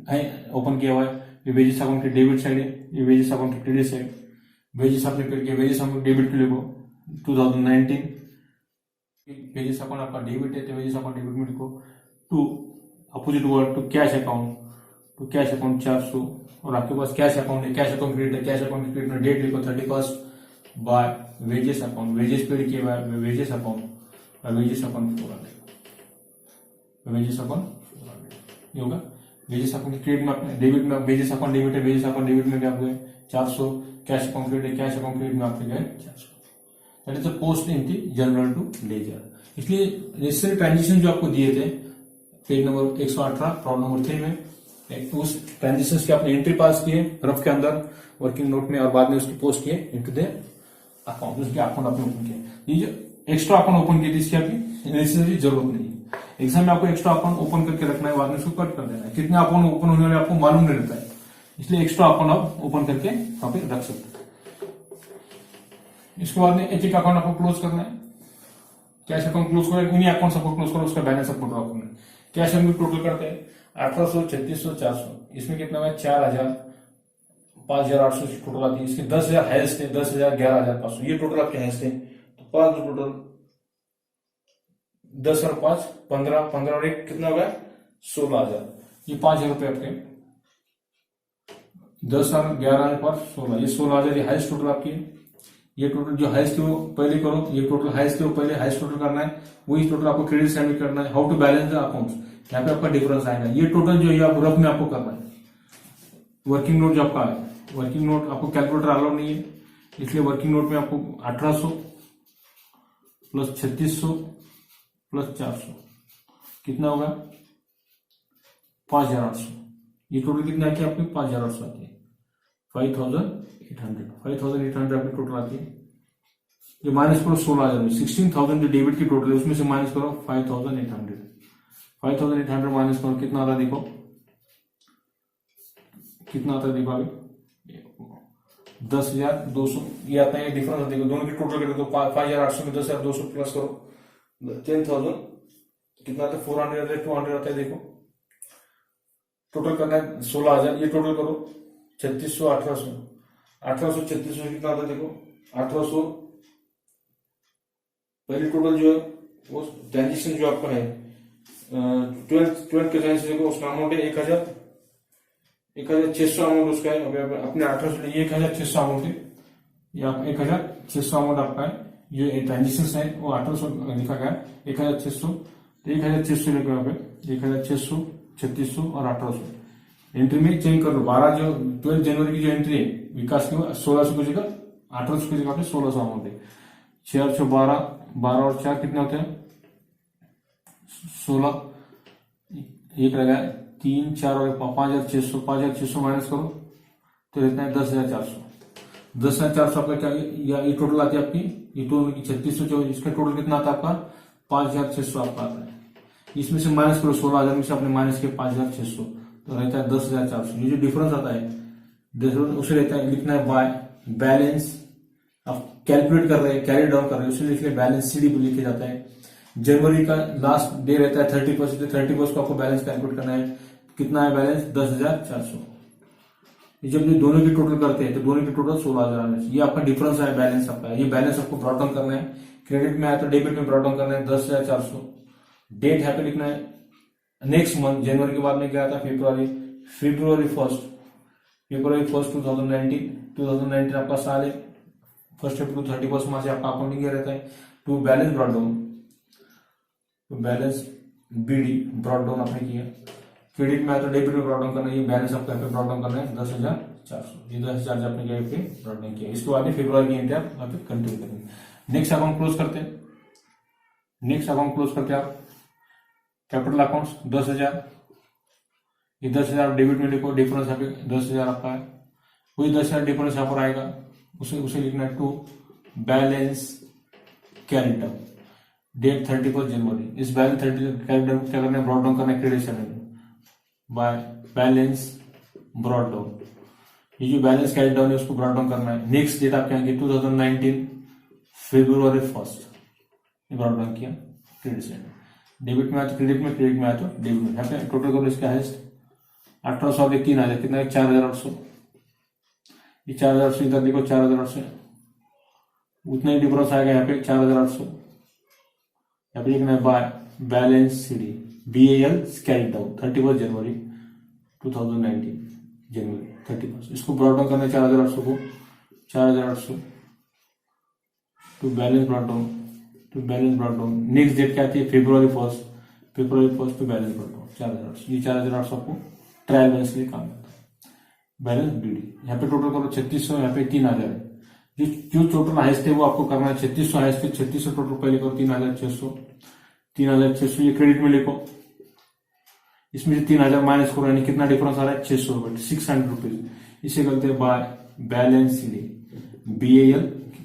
है ओपन किया हुआ है, ये वेजेस अकाउंट की डेबिट साइड है, ये वेजेस अकाउंट की क्रेडिट साइड, वेजेस आपने पेड किया, वेजेस अकाउंट डेबिट के लिए 2019, वेजेस अकाउंट आपका डेबिट है तो वेजेस अकाउंट डेबिट में लिखो, to opposite word to cash account 400, और आपके पास कैश अकाउंट है, कैश अकाउंट क्रेडिट है, कैश अकाउंट क्रेडिट में डेट लिखो 31 by wages account, wages paid किए बाय वेजेस अकाउंट और वेजेस अकाउंट 400, वेजेस अकाउंट 400 ये होगा, वेजेस अकाउंट क्रेडिट में डेबिट में वेजेस अकाउंट डेबिट है, वेजेस अकाउंट डेबिट में क्या गए 400, कैश अकाउंट क्रेडिट है, कैश अकाउंट क्रेडिट में आपके गए 400, that is the post in the journal to ledger. इसलिए नेसेसरी ट्रांजिशन जो आपको दिए थे पेज नंबर 118 प्रॉब्लम नंबर 3 में, उस ट्रांजिशन के आपने एंट्री पास किए रफ के अंदर वर्किंग नोट में, और बाद में उसकी पोस्ट किए इनटू द अकाउंट, उसके अकाउंट आपने ओपन किया। ये जो एक्स्ट्रा अकाउंट ओपन किए इसकी आपकी नेसेसरी जरूरत नहीं है, एग्जाम में आपको एक्स्ट्रा अकाउंट ओपन करके रखना है, बाद में उसको कट कर देना है, कितने अकाउंट ओपन होने वाले आपको मालूम नहीं रहता है, इसलिए एक्स्ट्रा अकाउंट आप ओपन करके वहां पे रख सकते हैं। इसके बाद में एक एक अकाउंट आपको क्लोज करना है, कैश अकाउंट क्लोज करो, इन्हीं अकाउंट आपको क्लोज करो, उसका बैलेंस आपको ड्रॉ करना है। कैश हम टोटल करते हैं 1800, 3600, 400, इसमें कितना है 4000, 5800 टोटल आती है, इसके 10,000 हाईएस्ट है, 10,000, 11,500 ये टोटल आपके हाईएस्ट है, तो 5 टोटल 10 और 5 15, 15 और 1 कितना होगा 16,000, ये 5,000 रुपए आपके, 10 और 11 पर 16, ये 16,000 ये हाईएस्ट टोटल आपकी है। ये टोटल जो हाईएस्ट वो पहले करो, ये टोटल हाईएस्ट वो पहले हाईएस्ट टोटल करना है, वही टोटल आपको क्रेडिट साइड में करना है। How to balance the accounts, यहाँ पे आपका डिफरेंस आएगा, ये टोटल जो है आप रफ में आपको करना है। वर्किंग नोट जो आपका है, वर्किंग नोट आपको कैलकुलेटर अलाउ नहीं है, इसलिए वर्किंग नोट में आपको 1800 प्लस 3600 प्लस 400 कितना होगा 5,800, ये टोटल कितना आती है आपकी 5,800 आती है, 5,800 आपकी टोटल आती है। ये माइनस करो 16,000 में, 16,000 जो डेबिट की टोटल है उसमें से माइनस करो 5,800, 5,800 माइनस करो कितना आता है देखो, कितना आता है देखो अभी 10,200 ये आता है, डिफरेंस देखो दोनों की टोटल करके, तो 5,800 में 10,200 प्लस करो 10,000 कितना आता है 400 आता है, 200 आता है, देखो टोटल करना है 16,000, ये टोटल करो 3600, 1800, 1800 3600 कितना आता है देखो 1800, पहली टोटल जो है वो ट्रांजेक्शन जो आपका है 12 के ट्रांजेक्शन देखो, उसका अमाउंट है 1,600 अमाउंट उसका है, अपने 1800 लिए 1,600 अमाउंट है, या 1,600 अमाउंट आपका है, ये ट्रांजेक्शन है वो 1800 लिखा गया 1,600, तो 1,600 लिखा यहाँ पे 1,600, 3600 और 1800 एंट्री में चेंज कर लो। 12 जो 12 जनवरी की जो एंट्री है विकास की 1600 की जगह 1800 की जगह पे 1600 अमाउंट है, 6 6 12, 12 और 4 कितने होते हैं 16, एक लगा 3 4 और 5,600, 5,600 माइनस करो तो रहता है 10,400, 10,400 आपका क्या, या ये टोटल आती है आपकी, ये टोटल की 3600 जो इसका टोटल कितना आता है आपका 5,600 आपका आता है, इसमें से माइनस करो 16,000 में से आपने माइनस किया 5,600 तो रहता है 10,400, ये जो डिफरेंस आता है डिफरेंस उसे रहता है लिखना है बाय बैलेंस, आप कैलकुलेट कर रहे हैं कैरी डाउन कर रहे हैं उसे लिख बैलेंस सीडी को लिखे जाता है। जनवरी का लास्ट डे रहता है 31st, 31st को आपको बैलेंस कैलकुलेट करना है, कितना है बैलेंस 10,400, जब ये दोनों की टोटल करते हैं तो दोनों की टोटल 16,000 आना चाहिए, ये आपका डिफरेंस है बैलेंस आपका, ये बैलेंस आपको ब्रॉट डाउन करना है, क्रेडिट में आया तो डेबिट में ब्रॉट डाउन करना है 10,400, डेट यहाँ पे लिखना है नेक्स्ट मंथ, जनवरी के बाद में क्या आता है फरवरी 1st, February 1st 2019 आपका साल है, 1 April to 31 मार्च आपका अकाउंटिंग ईयर रहता है। टू बैलेंस ब्रॉट डाउन, तो बैलेंस बीडी ब्रॉट डाउन आपने किया, क्रेडिट में आया तो डेबिट में ब्रॉट डाउन करना है, ये बैलेंस आपका यहाँ पे ब्रॉट डाउन करना है 10,400, ये 10,000 आपने क्या पे ब्रॉट डाउन किया। इसके बाद फेब्रुआरी की एंट्री आप यहाँ पे कंटिन्यू करेंगे। नेक्स्ट अकाउंट क्लोज करते हैं, आप कैपिटल अकाउंट्स 10,000, ये 10,000 डेबिट में लिखो, डिफरेंस यहाँ पे 10,000 आपका है, वही 10,000 डिफरेंस यहाँ पर आएगा, उसे लिखना है to balance carried down date 31 जनवरी। इस बैलेंस 30 कैरिड डाउन क्या करना है, ब्रॉट डाउन करना है क्रेडिट साइड में बाय बैलेंस ब्रॉट डाउन। ये जो बैलेंस कैरिड डाउन है उसको ब्रॉट डाउन करना है। नेक्स्ट डेट आप कहेंगे 2019 February 1st, ये ब्रॉट डाउन किया क्रेडिट साइड में, डेबिट में आया तो क्रेडिट में, क्रेडिट में आया तो डेबिट में। यहाँ पे टोटल करो इसका हाइस्ट 1800 पे 3,000 कितना है 4,800, ये 4,800 इधर देखो 4,800, उतना ही डिफरेंस आएगा यहाँ पे 4,800। यहाँ पे लिखना है by balance CD BAL carried down 31 जनवरी 2019 जनवरी 31, इसको ब्रॉट डाउन करना है 4,800 को, 4,800 to balance brought down. Next date क्या आती है February 1st to balance brought down 4,800, ये 4,800 आपको ट्रायल बैलेंस के लिए काम करता है। बैलेंस बीडी यहाँ पे टोटल करो 3600, यहाँ पे 3,000 है, जो टोटल हाइस्ट है वो आपको करना है 3600 हाइस्ट है, 3600 टोटल पहले करो 3,600 ये क्रेडिट में लिखो, इसमें से 3,000 माइनस करो, यानी कितना डिफरेंस आ रहा है 600 रुपए, 600 रुपीज। इसे करते हैं bye balance CD BAL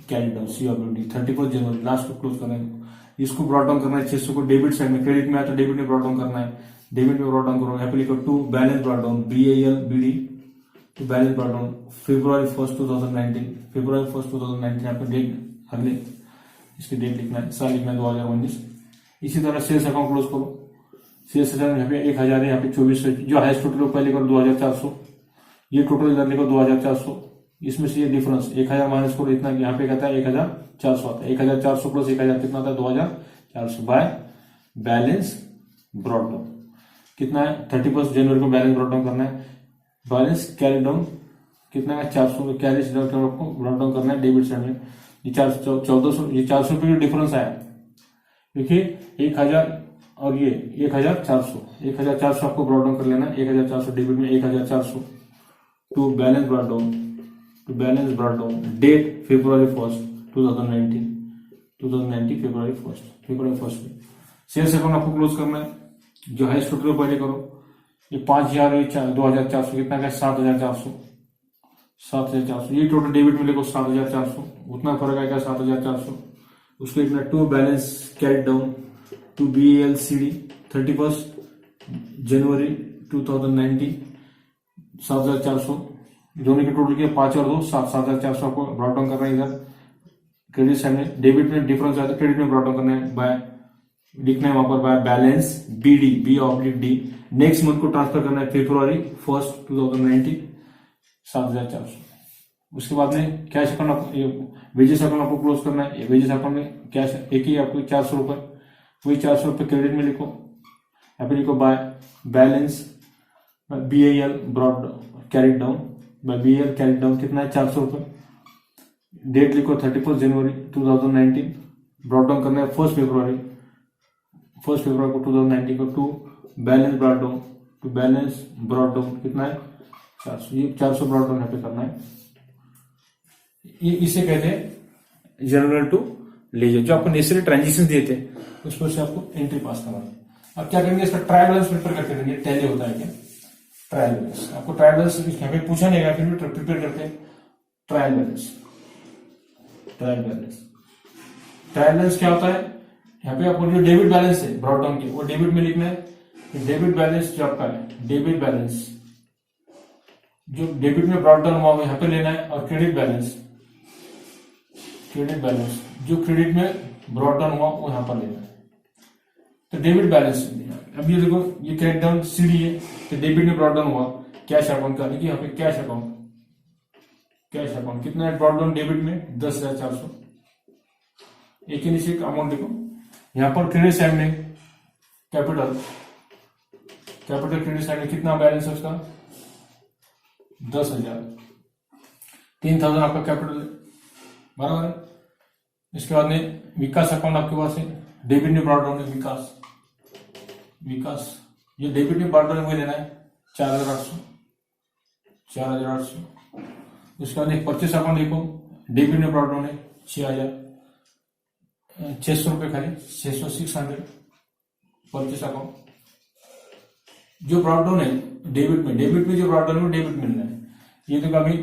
carried down CWD 31 जनवरी, लास्ट को क्लोज करना है। इसको ब्रॉट डाउन करना है 600 को डेबिट साइड में, क्रेडिट में आया तो डेबिट में ब्रॉट डाउन करना है, डेबिट में ब्रॉट डाउन करो, यहाँ पे लिखो to balance brought down BAL BD to balance brought down February 1st 2019, यहाँ पे डेट अगले इसकी डेट लिखना है, साल लिखना है 2019। इसी तरह सेल्स अकाउंट क्लोज करो, सेल्स अकाउंट यहाँ पे 1,000 है, यहाँ पे 2400, जो हाईएस्ट टोटल पहले करो 2,400, ये टोटल इधर लिखो 2,400, इसमें से ये डिफरेंस 1,000 माइनस करो, इतना यहाँ पे कहता है 1,400 आता है, 1,400 प्लस 1,000 कितना आता है 2,400 बाय बैलेंस ब्रॉट डाउन। कितना है 31 जनवरी को बैलेंस ब्रॉट डाउन करना है। बैलेंस कैरी डाउन कितना है 400, कैरी डाउन आपको ब्रॉट डाउन करना है डेबिट साइड में, ये 1400, ये 400 रुपये डिफरेंस आया, देखिए 1,000 और ये 1,400 आपको ब्रॉट डाउन कर लेना है, 1,400 डेबिट में 1,400 to balance brought down date February 1st 2019 February 1st में। सेल्स अकाउंट आपको क्लोज करना है, जो हाईएस्ट टोटल पहले करो, ये 5,000 2,400 कितना का 7,400, ये टोटल डेबिट में लिखो 7,400, उतना फर्क आएगा 7,400, उसको इतना to balance carried down to BAL CD 31 जनवरी 2019 7,400, दोनों के टोटल के 5 और 2 7,400 आपको ब्रॉट डाउन करना है इधर क्रेडिट साइड में, डेबिट में डिफरेंस आता है क्रेडिट में ब्रॉट डाउन करना है बाय, लिखना है वहां पर by balance BD B/D। Next month को ट्रांसफर करना है February 1st 2019 7,400। उसके बाद में कैश अकाउंट वेजेस अकाउंट आपको क्लोज करना है, वेजेस अकाउंट में कैश एक ही आपको 400 रुपए, वही 400 रुपए क्रेडिट में लिखो, यहाँ पे लिखो by balance BAL brought carried down by BAL carried down कितना है 400 रुपए, डेट लिखो 31 जनवरी 2019, ब्रॉड डाउन करना है 1 फरवरी को 2019 को टू बैलेंस ब्रॉड डाउन कितना है 400, ये 400 ब्रॉड डाउन यहाँ पे करना है। ये इसे कहते हैं जनरल टू लेजर, जो आपको नेसेसरी ट्रांजेक्शन दिए थे उस पर से आपको एंट्री पास करना है। अब क्या करेंगे, इसका ट्रायल बैलेंस प्रिपेयर करके देंगे, टैली होता है क्या ट्रायल बैलेंस, आपको ट्रायल बैलेंस यहाँ पे पूछा नहीं गया, फिर भी प्रिपेयर करते हैं ट्रायल बैलेंस क्या होता है, यहाँ पे आपको जो डेबिट बैलेंस है ब्रॉड डाउन की वो डेबिट में लिखना है, डेबिट बैलेंस जो आपका है डेबिट बैलेंस जो डेबिट में ब्रॉड डाउन हुआ वो यहाँ पे लेना है, और क्रेडिट बैलेंस जो क्रेडिट में ब्रॉड डाउन हुआ वो यहाँ पर लेना है। तो डेबिट बैलेंस अब ये देखो, ये क्रेडिट डाउन CD है, तो डेबिट में ब्रॉड डाउन हुआ कैश अकाउंट का, देखिए यहाँ पे कैश अकाउंट कितना है ब्रॉड डाउन डेबिट में 10,400, एक ही नीचे अमाउंट देखो, यहाँ पर क्रेडिट साइड में कैपिटल क्रेडिट साइड में कितना बैलेंस है उसका 10,000, 3,000 आपका कैपिटल है, बराबर है। इसके बाद में विकास अकाउंट आपके पास है, डेबिट में ब्रॉट डाउन है विकास, ये डेबिट में ब्रॉट डाउन में लेना है 4,800। उसके बाद एक परचेस अकाउंट देखो, डेबिट में ब्रॉट डाउन है 6,600 रुपये खाली, 600 परचेस अकाउंट। जो ब्रॉट डाउन है डेबिट में जो ब्रॉट डाउन है डेबिट मिलना है। ये तो कभी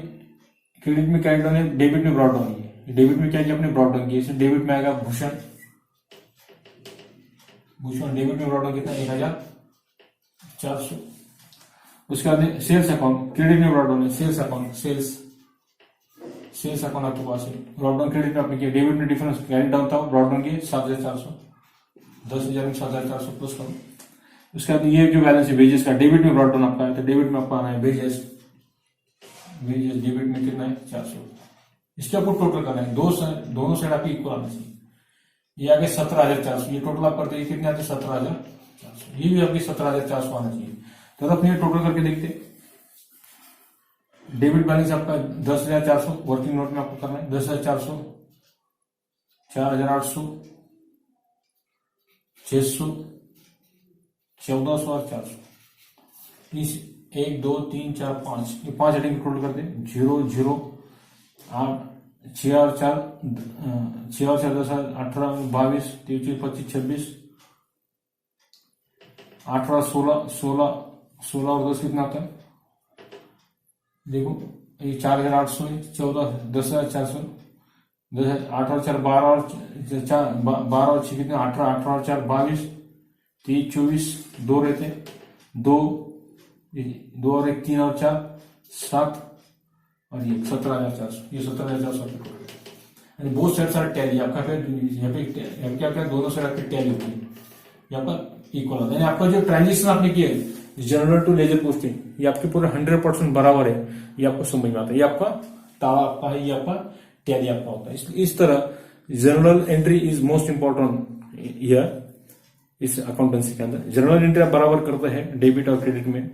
क्रेडिट में क्या डाउन है, डेबिट में ब्रॉट डाउन है। डेबिट में क्या किया आपने, ब्रॉट डाउन किया। डेबिट में आएगा भूषण डेबिट में ब्रॉट डाउन कितना, 1,400। उसके बाद सेल्स अकाउंट, क्रेडिट में ब्रॉट डाउन है, सेल्स अकाउंट आपके पास है। ब्रॉट डाउन क्रेडिट में आपने किया, डेबिट में डिफरेंस कैरी डाउन था, ब्रॉट डाउन किया 7,400, 10,000 में 7,400 प्लस करो। उसके बाद ये जो बैलेंस है वेजेस का, डेबिट में ब्रॉट डाउन आपका है, तो डेबिट में आपका आना है वेजेस डेबिट में कितना है 400। इसके आपको टोटल करना है, दोनों साइड आपकी इक्वल आना चाहिए। ये आगे 17,400, ये टोटल आप करते हैं कितने आते हैं 17,400, ये भी आपकी 17,400 आना चाहिए। तो अपने टोटल करके देखते, डेबिट बैलेंस आपका 10,400, वर्किंग नोट में आपको करना है 10,400, 4,800, 600, 1,400 और 400। इस 1 2 3 4 5 ये 5 हेडिंग टोटल करते 0 0 8 6 और 4 10 18 22 23 25 26 18 16 और 10 कितना आता है देखो, ये 4,800 है, 10,400, 8 और 4 12 और 6 कितने 18 और 4 22 23 24 2 रहते 2 और 1 3 और 4 7 और ये 17,400, ये 17,400 यानी बहुत सारे सारे टैली आपका फिर यहाँ पे क्या क्या दोनों साइड आपकी टैली होती है, यहाँ पर इक्वल होता है। आपका जो ट्रांजेक्शन आपने किया जनरल टू लेजर पोस्टिंग, ये आपके पूरे 100% बराबर है, ये आपको समझ में आता है। ये आपका ताला आपका है, ये आपका टैली आपका होता है। इस तरह general entry is most important here, इस अकाउंटेंसी के अंदर जनरल एंट्री आप बराबर करते हैं डेबिट और क्रेडिट में,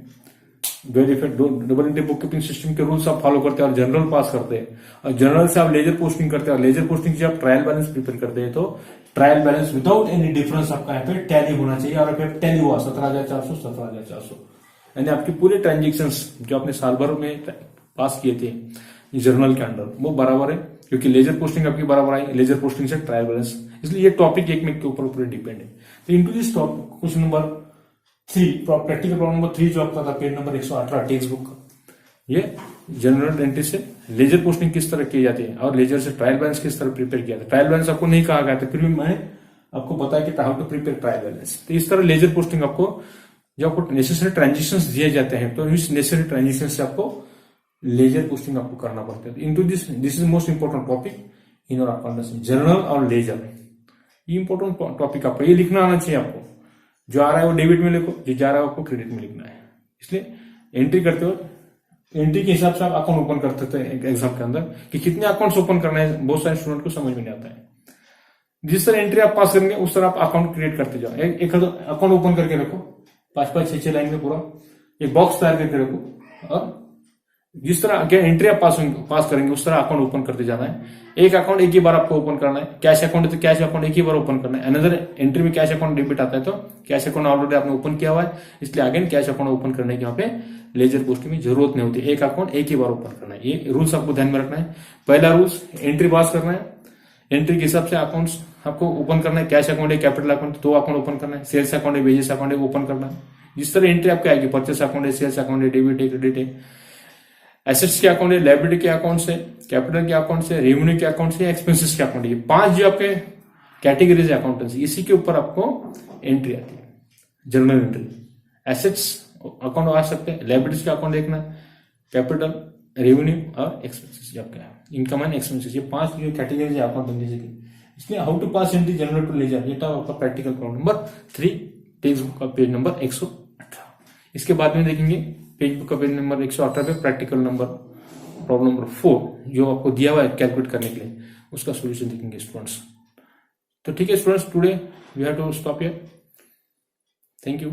double entry book keeping system के रूल्स आप फॉलो करते हैं और जनरल पास करते हैं। और जनरल से आप लेजर पोस्टिंग करते हैं और लेजर पोस्टिंग से आप ट्रायल बैलेंस प्रिपेयर करते हैं, तो trial balance without any difference आपका यहाँ पे टैली होना चाहिए। और फिर टैली हुआ 17,400 यानी आपके पूरे ट्रांजेक्शन जो आपने साल भर में पास किए थे जर्नल के अंडर वो बराबर है, क्योंकि लेजर पोस्टिंग आपकी बराबर आई, लेजर पोस्टिंग से ट्रायल बैलेंस, इसलिए ये टॉपिक एक में के ऊपर पूरे डिपेंड है। तो into this topic question number 3, practical problem number 3 जो आपका था पेज नंबर 118 टेक्स्ट बुक का, ये जनरल एंट्री से लेजर पोस्टिंग किस तरह की जाती है और लेजर से ट्रायल बैलेंस किस तरह प्रिपेयर किया था। ट्रायल बैलेंस आपको नहीं कहा गया था, फिर भी मैंने आपको बताया कि how to prepare trial balance. तो इस तरह लेजर पोस्टिंग आपको जब आपको नेसेसरी ट्रांजेक्शन दिए जाते हैं तो इस नेसेसरी ट्रांजेक्शन से आपको लेजर पोस्टिंग आपको करना पड़ता है। Into this is most important topic in और अकाउंटेंसी, जनरल और लेजर, ये इंपॉर्टेंट टॉपिक आपका, ये लिखना आना चाहिए आपको। जो आ रहा है वो डेबिट में लिखो, जो जा रहा है आपको क्रेडिट में लिखना है। इसलिए एंट्री करते हो, एंट्री के हिसाब से आप अकाउंट ओपन करते थे एग्जाम के अंदर कि कितने अकाउंट्स ओपन करना है, बहुत सारे स्टूडेंट को समझ में नहीं आता है। जिस तरह एंट्री आप पास करेंगे उस तरह आप अकाउंट क्रिएट करते जाओ। एक अकाउंट ओपन करके रखो 5-5 6-6 लाइन में पूरा एक बॉक्स तैयार करके रखो, और जिस तरह अगर एंट्री आप पास करेंगे उस तरह अकाउंट ओपन करते जाना है। एक अकाउंट एक ही बार आपको ओपन करना है, कैश अकाउंट है तो कैश अकाउंट एक ही बार ओपन करना है। अनदर एंट्री में कैश अकाउंट डेबिट आता है तो कैश अकाउंट ऑलरेडी आपने ओपन किया हुआ है, इसलिए अगेन कैश अकाउंट ओपन करने की यहाँ पे लेजर पोस्टिंग में जरूरत नहीं होती। एक अकाउंट एक ही बार ओपन करना है, ये रूल्स आपको ध्यान में रखना है। पहला रूल्स एंट्री पास करना है, एंट्री के हिसाब से अकाउंट्स आपको ओपन करना है। कैश अकाउंट है, कैपिटल अकाउंट 2 अकाउंट ओपन करना है, सेल्स अकाउंट है, वेजेस अकाउंट है ओपन करना है। जिस तरह एंट्री आपकी आएगी, परचेस अकाउंट है, सेल्स अकाउंट है, डेबिट है, क्रेडिट है, एसेट्स के अकाउंट है, लायबिलिटी के अकाउंट से, कैपिटल के अकाउंट से, रेवेन्यू के अकाउंट से, एक्सपेंसेस के अकाउंट है। ये 5 जो आपके कैटेगरीज है अकाउंटेंसी, इसी के ऊपर आपको एंट्री आती है, जनरल एंट्री। एसेट्स अकाउंट आ सकते हैं, लायबिलिटीज का अकाउंट देखना है, कैपिटल, रेवेन्यू और एक्सपेंसेस आपका इनकम एंड एक्सपेंसेस, ये 5 जो कैटेगरीज है अकाउंटेंसी की। इसलिए how to pass entry journal to ledger, ये था आपका practical problem number 3 text book का पेज नंबर 118। इसके बाद में देखेंगे पेज बुक का पेज नंबर 118 पे प्रैक्टिकल नंबर प्रॉब्लम नंबर 4 जो आपको दिया हुआ है कैलकुलेट करने के लिए, उसका सॉल्यूशन देखेंगे स्टूडेंट्स। तो ठीक है students, today we have to stop here. Thank you.